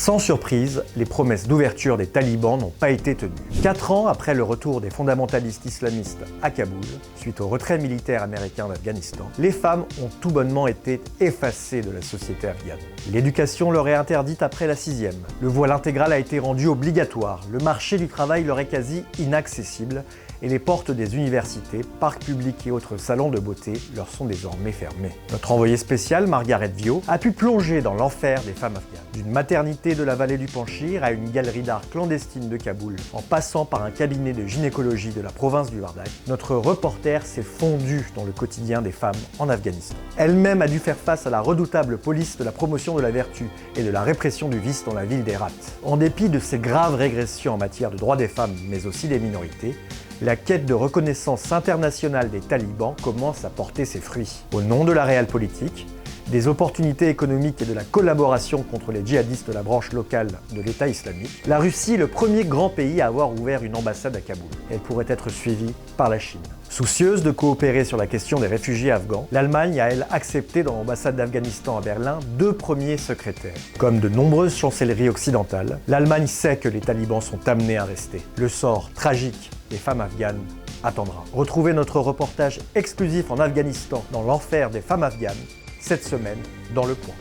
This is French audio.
Sans surprise, les promesses d'ouverture des talibans n'ont pas été tenues. 4 ans après le retour des fondamentalistes islamistes à Kaboul, suite au retrait militaire américain d'Afghanistan, les femmes ont tout bonnement été effacées de la société afghane. L'éducation leur est interdite après la 6e. Le voile intégral a été rendu obligatoire. Le marché du travail leur est quasi inaccessible et les portes des universités, parcs publics et autres salons de beauté leur sont désormais fermées. Notre envoyée spéciale, Margaret Viau, a pu plonger dans l'enfer des femmes afghanes. D'une maternité de la vallée du Panchir à une galerie d'art clandestine de Kaboul, en passant par un cabinet de gynécologie de la province du Wardak, notre reporter s'est fondu dans le quotidien des femmes en Afghanistan. Elle-même a dû faire face à la redoutable police de la promotion de la vertu et de la répression du vice dans la ville d'Herat. En dépit de ces graves régressions en matière de droits des femmes, mais aussi des minorités, la quête de reconnaissance internationale des talibans commence à porter ses fruits. Au nom de la realpolitik, des opportunités économiques et de la collaboration contre les djihadistes de la branche locale de l'État islamique, la Russie est le premier grand pays à avoir ouvert une ambassade à Kaboul. Elle pourrait être suivie par la Chine. Soucieuse de coopérer sur la question des réfugiés afghans, l'Allemagne a, elle, accepté dans l'ambassade d'Afghanistan à Berlin 2 premiers secrétaires. Comme de nombreuses chancelleries occidentales, l'Allemagne sait que les talibans sont amenés à rester. Le sort tragique des femmes afghanes attendra. Retrouvez notre reportage exclusif en Afghanistan dans l'enfer des femmes afghanes cette semaine dans Le Point.